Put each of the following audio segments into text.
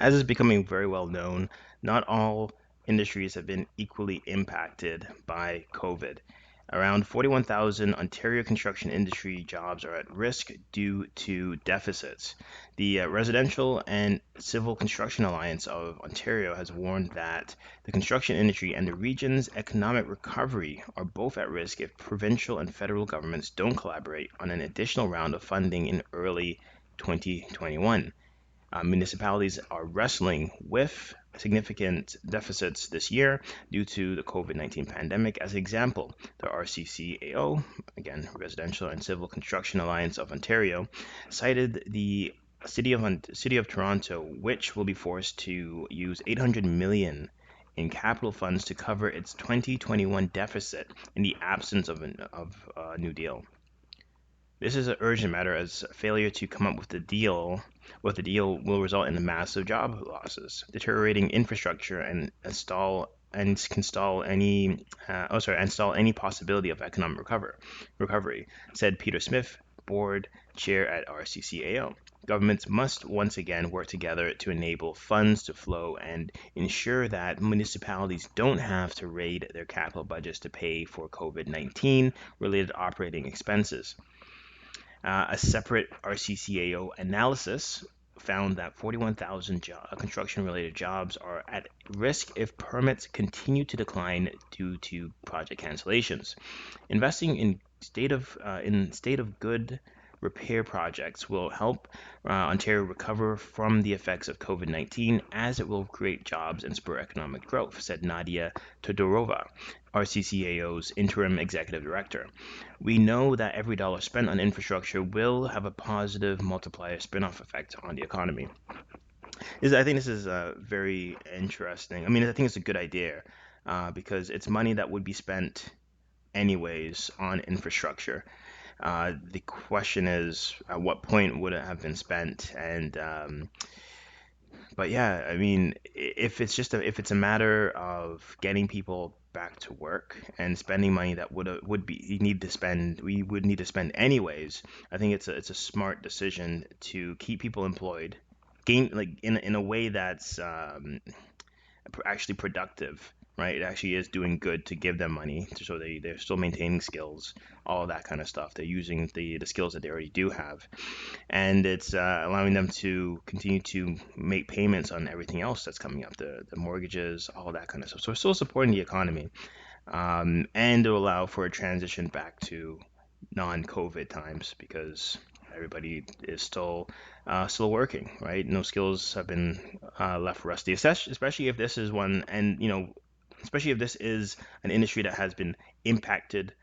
As is becoming very well known, not all industries have been equally impacted by COVID. Around 41,000 Ontario construction industry jobs are at risk due to deficits. The Residential and Civil Construction Alliance of Ontario has warned that the construction industry and the region's economic recovery are both at risk if provincial and federal governments don't collaborate on an additional round of funding in early 2021. Municipalities are wrestling with significant deficits this year due to the COVID-19 pandemic. As an example, the RCCAO, again, Residential and Civil Construction Alliance of Ontario, cited the City of Toronto, which will be forced to use 800 million in capital funds to cover its 2021 deficit in the absence of a new deal. This is an urgent matter as failure to come up with a deal will result in massive job losses, deteriorating infrastructure, and stall any possibility of economic recovery, said Peter Smith, board chair at RCCAO. Governments must once again work together to enable funds to flow and ensure that municipalities don't have to raid their capital budgets to pay for COVID-19 related operating expenses. A separate RCCAO analysis found that 41,000 construction related jobs are at risk if permits continue to decline due to project cancellations. Investing in state of good repair projects will help Ontario recover from the effects of COVID-19 as it will create jobs and spur economic growth, said Nadia Todorova, RCCAO's interim executive director. We know that every dollar spent on infrastructure will have a positive multiplier spin-off effect on the economy. I think this is very interesting. I mean, I think it's a good idea because it's money that would be spent anyways on infrastructure. The question is, at what point would it have been spent? But yeah, I mean, if it's a matter of getting people back to work and spending money that would be we would need to spend anyways, I think it's a smart decision to keep people employed, gain like in a way that's actually productive, right? It actually is doing good to give them money so they're still maintaining skills, all that kind of stuff. They're using the skills that they already do have, and it's allowing them to continue to make payments on everything else that's coming up, the mortgages, all that kind of stuff. So we're still supporting the economy, and to allow for a transition back to non-COVID times because everybody is still working, right? No skills have been left rusty, especially if this is one, and especially if this is an industry that has been impacted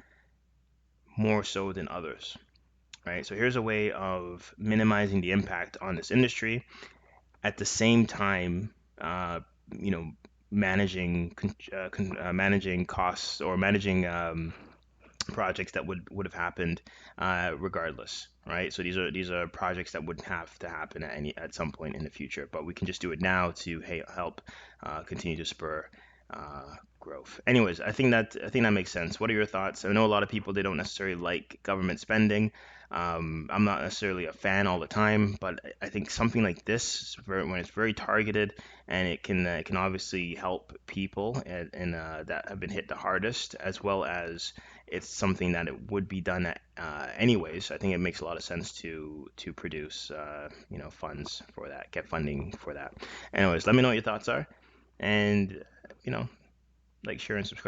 more so than others, right? So here's a way of minimizing the impact on this industry at the same time, you know, managing costs or managing projects that would have happened regardless, right? So these are projects that would have to happen at some point in the future, but we can just do it now to help continue to spur growth. Anyways, I think that makes sense. What are your thoughts? I know a lot of people they don't necessarily like government spending. I'm not necessarily a fan all the time, but I think something like this, when it's very targeted and it can obviously help people that have been hit the hardest, as well as it's something that it would be done anyways. I think it makes a lot of sense to produce funds for that, get funding for that. Anyways, let me know what your thoughts are, and you know, like, share, and subscribe.